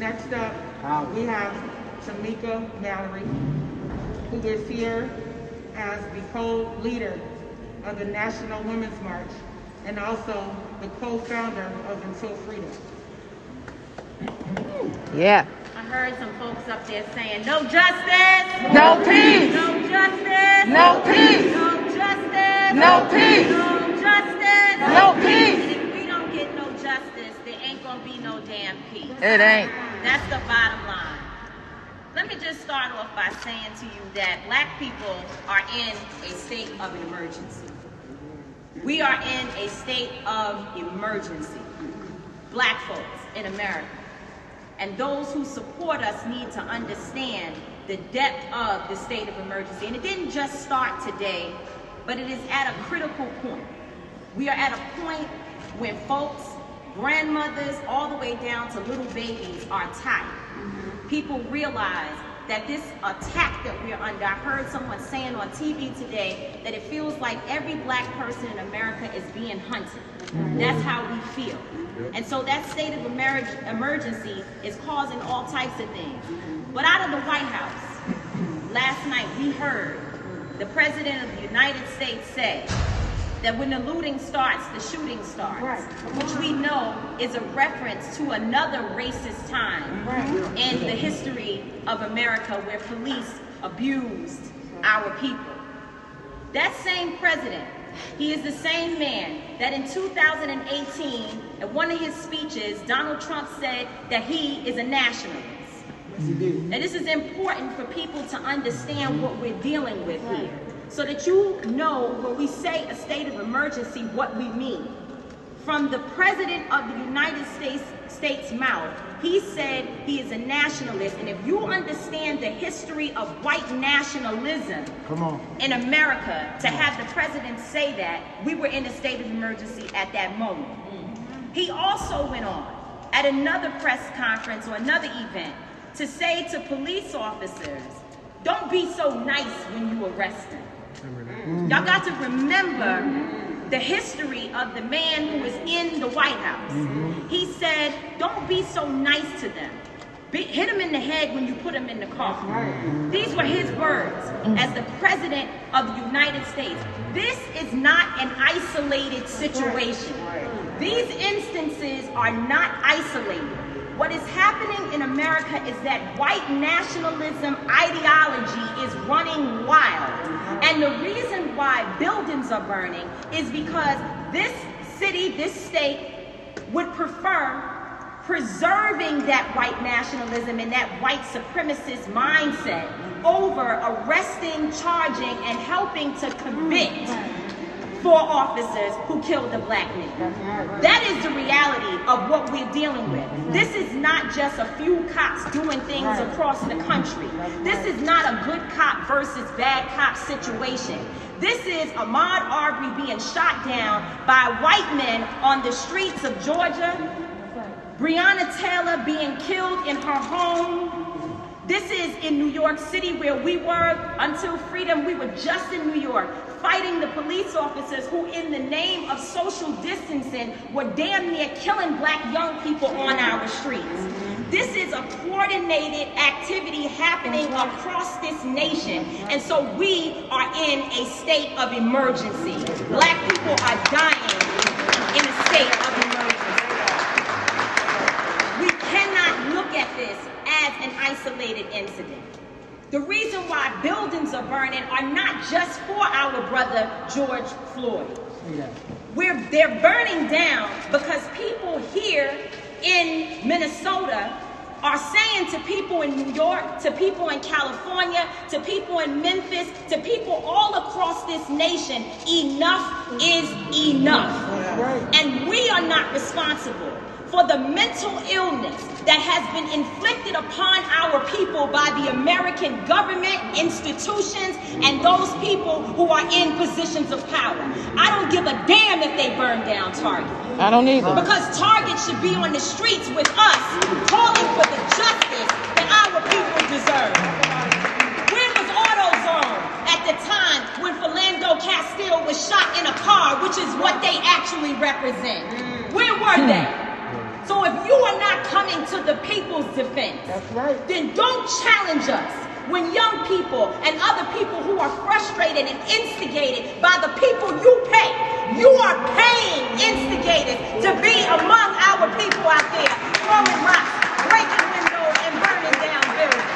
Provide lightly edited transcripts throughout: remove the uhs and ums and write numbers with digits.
Next up, we have Tamika Mallory, who is here as the co-leader of the National Women's March and also the co-founder of Until Freedom. Yeah. I heard some folks up there saying, no justice, No peace. no justice, No peace. no justice, No peace. no justice, No peace. And if we don't get no justice, there ain't gonna be no damn peace. It ain't. That's the bottom line. Let me just start off by saying to you that black people are in a state of emergency. We are in a state of emergency. Black folks in America. And those who support us need to understand the depth of the state of emergency. And it didn't just start today, but it is at a critical point. We are at a point when folks, grandmothers, all the way down to little babies are tired. People realize that this attack that we're under, I heard someone saying on TV today that it feels like every black person in America is being hunted. That's how we feel. And so that state of emergency is causing all types of things. But out of the White House, last night we heard the President of the United States say that when the looting starts, the shooting starts, which we know is a reference to another racist time in the history of America where police abused our people. That same president, he is the same man that in 2018, at one of his speeches, Donald Trump said that he is a nationalist. And this is important for people to understand what we're dealing with here, so that you know when we say a state of emergency, what we mean. From the President of the United States' mouth, he said he is a nationalist. And if you understand the history of white nationalism in America, to have the president say that, we were in a state of emergency at that moment. He also went on at another press conference or another event to say to police officers, don't be so nice when you arrest them. Y'all got to remember the history of the man who was in the White House. He said, don't be so nice to them. Hit him in the head when you put him in the car. These were his words as the President of the United States. This is not an isolated situation. These instances are not isolated. What is happening in America is that white nationalism ideology is running wild. And the reason why buildings are burning is because this city, this state, would prefer preserving that white nationalism and that white supremacist mindset over arresting, charging, and helping to convict 4 officers who killed the black man. That is the reality of what we're dealing with. This is not just a few cops doing things across the country. This is not a good cop versus bad cop situation. This is Ahmaud Arbery being shot down by white men on the streets of Georgia. Breonna Taylor being killed in her home. This is in New York City where we were until freedom. We were just in New York fighting the police officers who, in the name of social distancing, were damn near killing black young people on our streets. This is a coordinated activity happening across this nation. And so we are in a state of emergency. Black people are dying in a state of emergency. We cannot look at this as an isolated incident. The reason why buildings are burning are not just for our brother George Floyd. They're burning down because people here in Minnesota are saying to people in New York, to people in California, to people in Memphis, to people all across this nation, enough is enough. And we are not responsible for the mental illness that has been inflicted upon our people by the American government, institutions, and those people who are in positions of power. I don't give a damn if they burn down Target. I don't either. Because Target should be on the streets with us, calling for the justice that our people deserve. Where was AutoZone at the time when Philando Castile was shot in a car, which is what they actually represent? Where were they? So if you are not coming coming to the people's defense, That's right. then don't challenge us. When young people and other people who are frustrated and instigated by the people you pay, you are paying instigators to be among our people out there throwing rocks, breaking windows, and burning down buildings.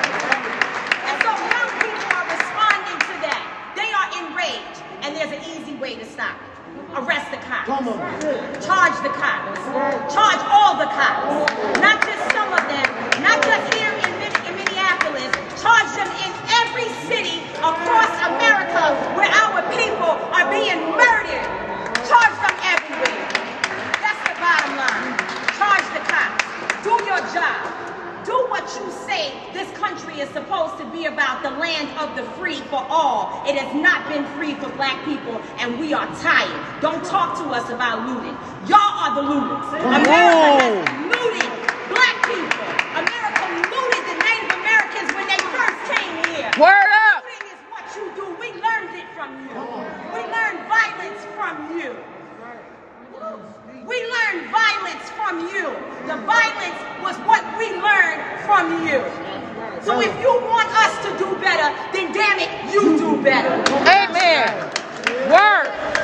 And so young people are responding to that. They are enraged, and there's an easy way to stop it. Arrest the cops. Charge the cops. Charge all the cops. Not just some of them, not just here in Minneapolis. Charge them in every city across America where our people are being murdered. Charge them everywhere. That's the bottom line. Charge the cops. Do your job. Do what you say this country is supposed to be about, the land of the free for all. It has not been free for black people, and we are tired. Don't talk to us about looting. Y'all are the looters. America has looted black people. America looted the Native Americans when they first came here. Word up. Looting is what you do. We learned it from you. We learned violence from you. We learned violence from you. The violence was what we learned from you. So if you want us to do better, then damn it, you do better. Amen. Word.